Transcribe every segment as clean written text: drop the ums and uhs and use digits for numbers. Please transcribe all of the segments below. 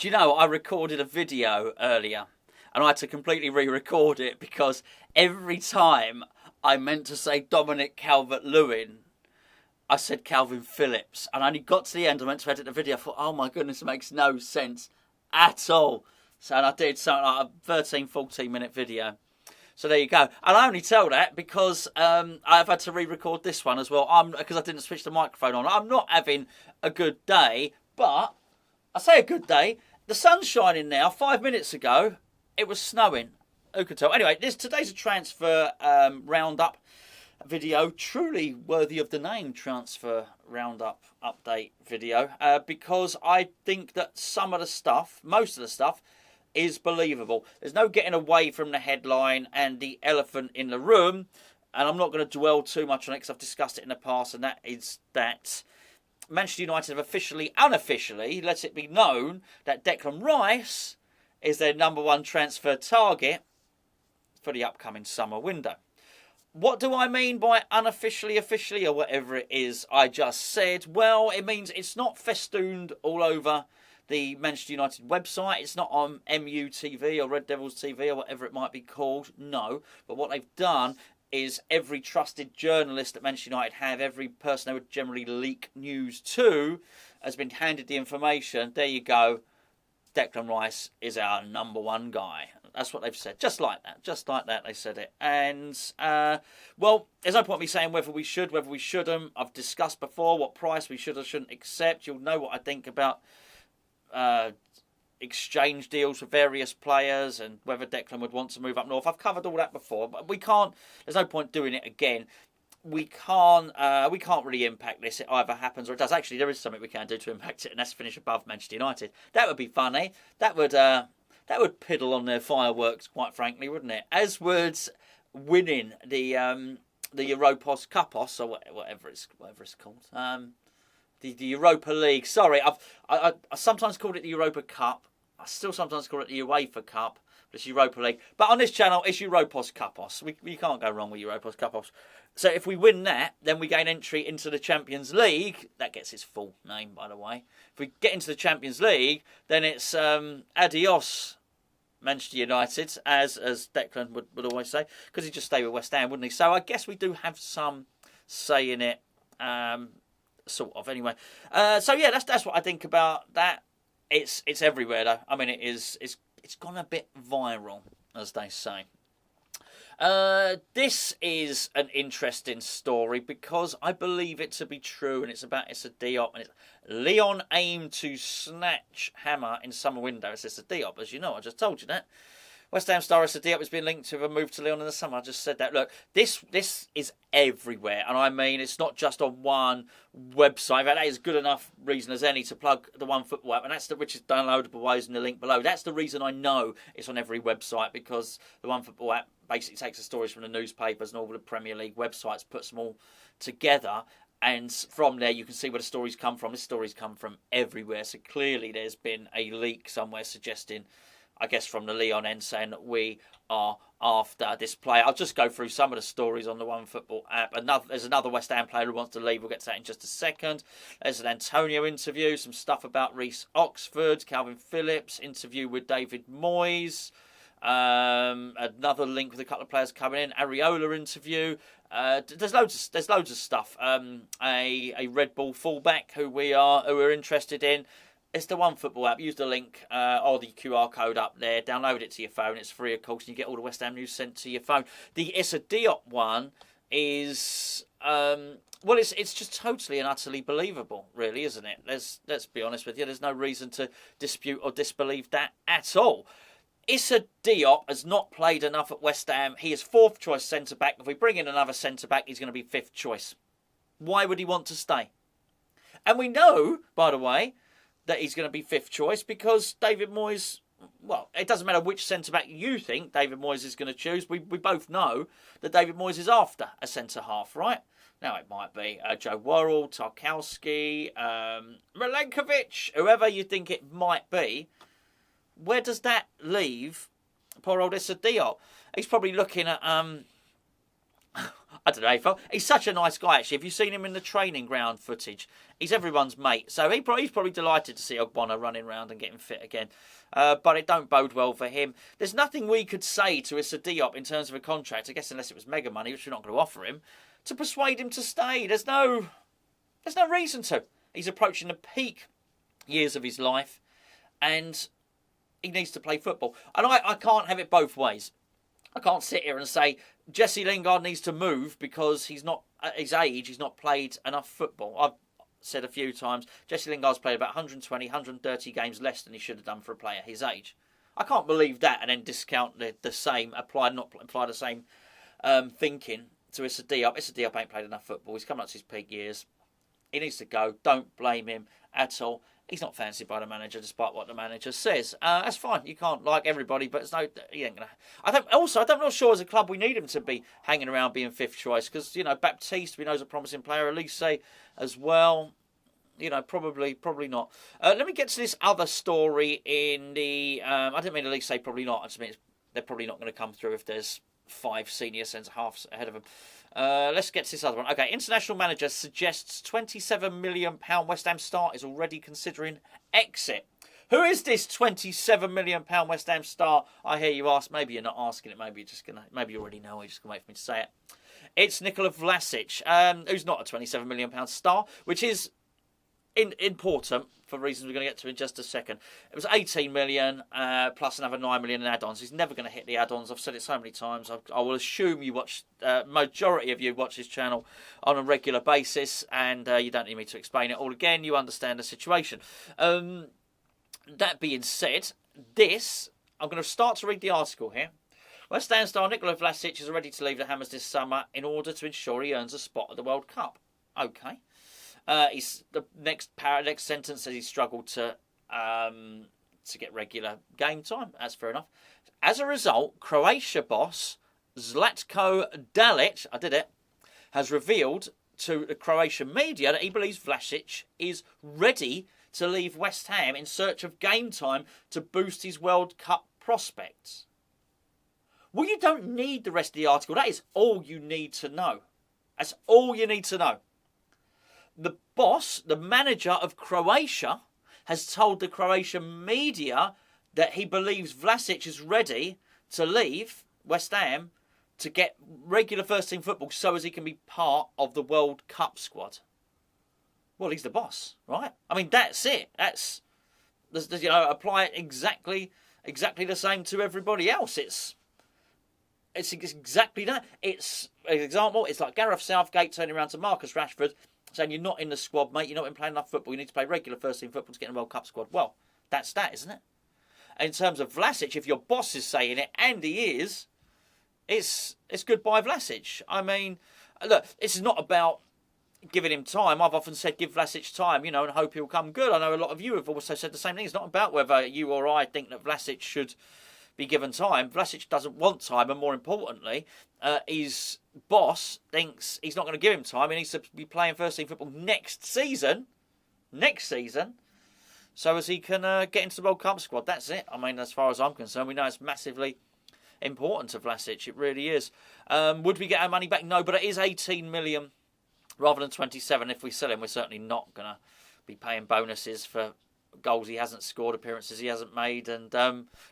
Do you know, I recorded a video earlier and I had to completely re-record it because every time I meant to say Dominic Calvert-Lewin, I said Calvin Phillips. And I only got to the end, I meant to edit the video, I thought, oh my goodness, it makes no sense at all. So I did something like a 13, 14 minute video. So there you go. And I only tell that because I've had to re-record this one as well. Because I didn't switch the microphone on. I'm not having a good day, but I say a good day. The sun's shining now. 5 minutes ago, it was snowing. Who could tell? Anyway, today's a transfer roundup video. Truly worthy of the name, transfer roundup update video. Because I think that some of the stuff, most of the stuff, is believable. There's no getting away from the headline and the elephant in the room. And I'm not going to dwell too much on it because I've discussed it in the past. And that is that Manchester United have officially, unofficially, let it be known that Declan Rice is their number one transfer target for the upcoming summer window. What do I mean by unofficially, officially, or whatever it is I just said? Well, it means it's not festooned all over the Manchester United website. It's not on MU TV or Red Devils TV or whatever it might be called. No. But what they've done is every trusted journalist that Manchester United have, every person they would generally leak news to, has been handed the information. There you go. Declan Rice is our number one guy. That's what they've said. Just like that. Just like that, they said it. And, well, there's no point in me saying whether we should, whether we shouldn't. I've discussed before what price we should or shouldn't accept. You'll know what I think about exchange deals for various players and whether Declan would want to move up north. I've covered all that before, but we can't. There's no point doing it again. We can't really impact this. It either happens or it does. Actually, there is something we can do to impact it, and that's finish above Manchester United. That would be funny. That would piddle on their fireworks, quite frankly, wouldn't it? As would winning the Europos Cupos or whatever it's called. The Europa League. Sorry, I sometimes called it the Europa Cup. I still sometimes call it the UEFA Cup, but it's Europa League. But on this channel, it's Europos Cupos. We can't go wrong with Europos Cupos. So if we win that, then we gain entry into the Champions League. That gets its full name, by the way. If we get into the Champions League, then it's adios Manchester United, as Declan would always say, because he'd just stay with West Ham, wouldn't he? So I guess we do have some say in it. Sort of, anyway. So yeah, that's what I think about that. It's everywhere though. I mean, it's gone a bit viral, as they say. This is an interesting story because I believe it to be true, and it's about Issa Diop, and it's Lyon aim to snatch hammer in summer window. It's Issa Diop, as you know. I just told you that. West Ham star Issa Diop has been linked to a move to Lyon in the summer. I just said that. Look, this is everywhere. And I mean, it's not just on one website. That is good enough reason as any to plug the OneFootball app. And that's which is downloadable ways in the link below. That's the reason I know it's on every website, because the OneFootball app basically takes the stories from the newspapers and all the Premier League websites, puts them all together. And from there, you can see where the stories come from. The stories come from everywhere. So clearly there's been a leak somewhere suggesting, I guess from the Lyon end, saying that we are after this player. I'll just go through some of the stories on the OneFootball app. There's another West Ham player who wants to leave. We'll get to that in just a second. There's an Antonio interview, some stuff about Reece Oxford, Calvin Phillips, interview with David Moyes. Another link with a couple of players coming in. Areola interview. There's loads of stuff. A Red Bull fullback who we're interested in. It's the OneFootball app. Use the link or the QR code up there. Download it to your phone. It's free, of course, and you get all the West Ham news sent to your phone. The Issa Diop one is, it's just totally and utterly believable, really, isn't it? Let's be honest with you. There's no reason to dispute or disbelieve that at all. Issa Diop has not played enough at West Ham. He is fourth choice centre-back. If we bring in another centre-back, he's going to be fifth choice. Why would he want to stay? And we know, by the way, that he's going to be fifth choice because David Moyes, well, it doesn't matter which centre-back you think David Moyes is going to choose. We both know that David Moyes is after a centre-half, right? Now, it might be Joe Worrell, Tarkowski, Milenkovic, whoever you think it might be. Where does that leave poor old Issa Diop? He's probably looking at I don't know. He's such a nice guy, actually. Have you seen him in the training ground footage? He's everyone's mate. So he's probably delighted to see Ogbonna running around and getting fit again. But it don't bode well for him. There's nothing we could say to Issa Diop in terms of a contract, I guess, unless it was mega money, which we're not going to offer him, to persuade him to stay. There's no reason to. He's approaching the peak years of his life, and he needs to play football. And I can't have it both ways. I can't sit here and say Jesse Lingard needs to move because he's not, at his age, he's not played enough football. I've said a few times, Jesse Lingard's played about 120, 130 games less than he should have done for a player his age. I can't believe that and then discount the same, apply the same thinking to Issa Diop. Issa Diop ain't played enough football. He's coming up to his peak years. He needs to go. Don't blame him at all. He's not fancied by the manager, despite what the manager says. That's fine. You can't like everybody, but he ain't gonna. I'm not sure as a club we need him to be hanging around being fifth choice because Baptiste we know is a promising player. Elise as well. Probably not. Let me get to this other story in the. I didn't mean Elise probably not. I just mean they're probably not going to come through if there's 5 senior centre halves ahead of them. Let's get to this other one. Okay, international manager suggests £27 million West Ham star is already considering exit. Who is this £27 million West Ham star? I hear you ask. Maybe you're not asking it. Maybe you already know. You're just gonna wait for me to say it. It's Nikola Vlasic, who's not a £27 million star, which is important for reasons we're going to get to in just a second. It was 18 million plus another 9 million in add-ons. He's never going to hit the add-ons. I've said it so many times. I will assume you watch, majority of you watch this channel on a regular basis, and you don't need me to explain it all again. You understand the situation. That being said, I'm going to start to read the article here. West Ham star Nikola Vlasic is ready to leave the Hammers this summer in order to ensure he earns a spot at the World Cup. Okay. The next sentence says he struggled to get regular game time. That's fair enough. As a result, Croatia boss Zlatko Dalic, has revealed to the Croatian media that he believes Vlasic is ready to leave West Ham in search of game time to boost his World Cup prospects. Well, you don't need the rest of the article. That is all you need to know. That's all you need to know. The boss, the manager of Croatia, has told the Croatian media that he believes Vlasic is ready to leave West Ham to get regular first-team football so as he can be part of the World Cup squad. Well, he's the boss, right? I mean, that's it. That's, apply it exactly the same to everybody else. It's exactly that. It's an example. It's like Gareth Southgate turning around to Marcus Rashford saying, you're not in the squad, mate. You're not been playing enough football. You need to play regular first-team football to get in the World Cup squad. Well, that's that, isn't it? In terms of Vlasic, if your boss is saying it, and he is, it's goodbye Vlasic. I mean, look, this is not about giving him time. I've often said give Vlasic time, and hope he'll come good. I know a lot of you have also said the same thing. It's not about whether you or I think that Vlasic should be given time. Vlasic doesn't want time, and more importantly, his boss thinks he's not going to give him time. He needs to be playing first-team football next season, so as he can get into the World Cup squad. That's it. I mean, as far as I'm concerned, we know it's massively important to Vlasic. It really is. Would we get our money back? No, but it is 18 million rather than 27. If we sell him, we're certainly not going to be paying bonuses for goals he hasn't scored, appearances he hasn't made, and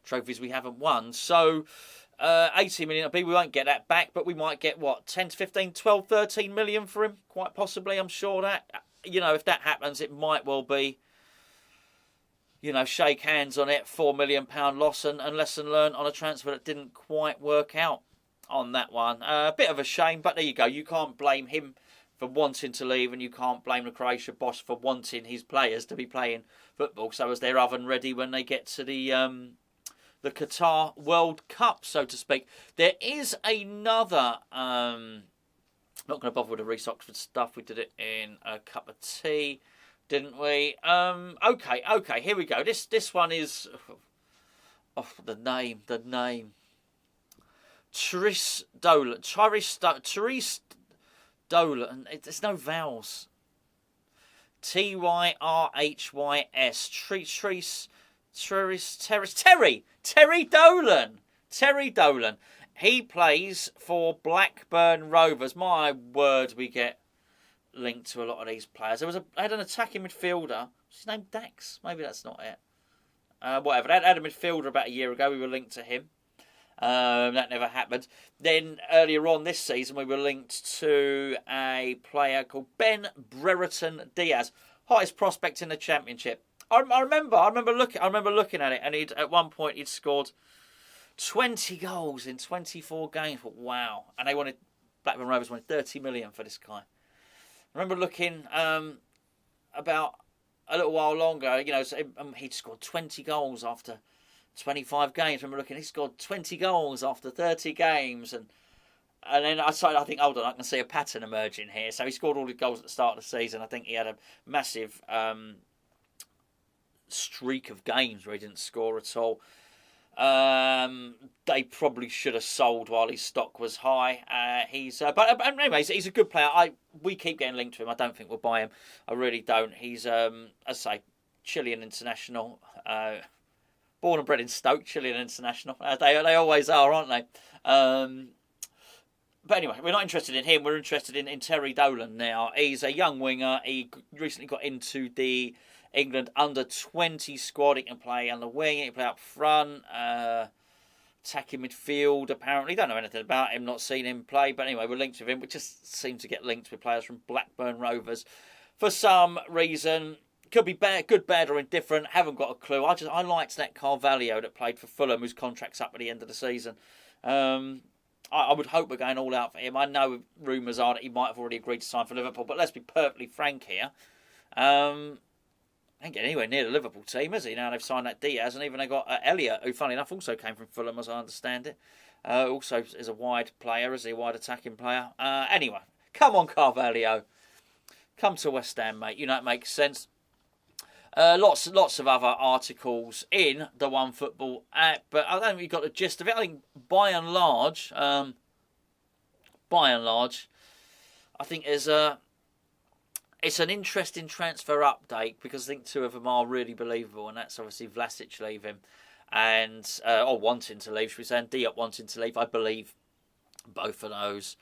trophies we haven't won. So 18 million, we won't get that back, but we might get, 10 to 15, 12, 13 million for him, quite possibly. I'm sure that, if that happens, it might well be, shake hands on it, £4 million loss and lesson learned on a transfer that didn't quite work out on that one. A bit of a shame, but there you go. You can't blame him for wanting to leave, and you can't blame the Croatia boss for wanting his players to be playing football so as they're oven ready when they get to the Qatar World Cup, so to speak. There is another, not going to bother with the Reece Oxford stuff. We did it in a cup of tea, didn't we? Okay, here we go. This one is, the name. Therese Dolan. Dolan. There's no vowels. Tyrhys. Terry Dolan. He plays for Blackburn Rovers. My word, we get linked to a lot of these players. I had an attacking midfielder. What's his name? Dax? Maybe that's not it. Whatever. I had a midfielder about a year ago. We were linked to him. That never happened. Then earlier on this season, we were linked to a player called Ben Brereton Diaz, highest prospect in the Championship. I remember looking at it, and at one point he'd scored 20 goals in 24 games. But wow! And Blackburn Rovers wanted 30 million for this guy. I remember looking about a little while longer. He'd scored 20 goals after 25 games. I remember looking, he scored 20 goals after 30 games, and then I think, hold on, I can see a pattern emerging here. So he scored all the goals at the start of the season. I think he had a massive streak of games where he didn't score at all. They probably should have sold while his stock was high. But anyways, he's a good player. We keep getting linked to him. I don't think we'll buy him. I really don't. He's, as I say, Chilean international. Born and bred in Stoke, Chilean international. They always are, aren't they? But anyway, we're not interested in him. We're interested in Terry Dolan now. He's a young winger. He recently got into the England under-20 squad. He can play on the wing. He can play up front. Attacking midfield, apparently. Don't know anything about him. Not seen him play. But anyway, we're linked with him. We just seem to get linked with players from Blackburn Rovers for some reason. Could be bad, good, bad, or indifferent. Haven't got a clue. I liked that Carvalho that played for Fulham, whose contract's up at the end of the season. I would hope we're going all out for him. I know rumours are that he might have already agreed to sign for Liverpool, but let's be perfectly frank here. Ain't getting anywhere near the Liverpool team, is he? Now they've signed that Diaz, and even they got Elliott, who, funny enough, also came from Fulham, as I understand it. Also is a wide player, is he? A wide attacking player. Anyway, come on, Carvalho. Come to West Ham, mate. You know it makes sense. Lots of other articles in the OneFootball app, but I don't think we got the gist of it. I think by and large, I think it's an interesting transfer update, because I think two of them are really believable, and that's obviously Vlasic leaving or wanting to leave, should we say, and Diop wanting to leave. I believe both of those.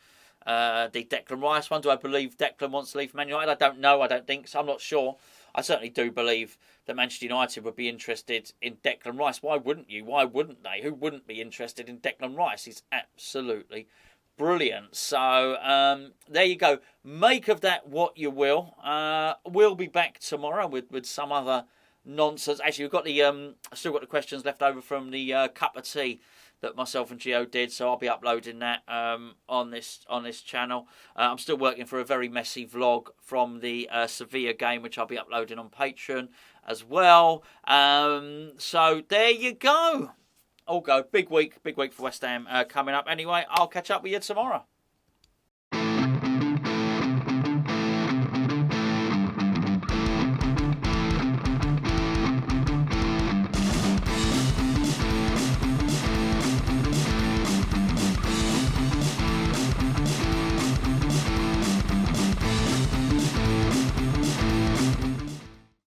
The Declan Rice one, do I believe Declan wants to leave Man United? I don't know. I don't think so. I'm not sure. I certainly do believe that Manchester United would be interested in Declan Rice. Why wouldn't you? Why wouldn't they? Who wouldn't be interested in Declan Rice? He's absolutely brilliant. So there you go. Make of that what you will. We'll be back tomorrow with some other nonsense. Actually, we've got still got the questions left over from the cup of tea that myself and Gio did, so I'll be uploading that on this channel. I'm still working for a very messy vlog from the Sevilla game, which I'll be uploading on Patreon as well. So there you go. All go. Big week for West Ham coming up. Anyway, I'll catch up with you tomorrow.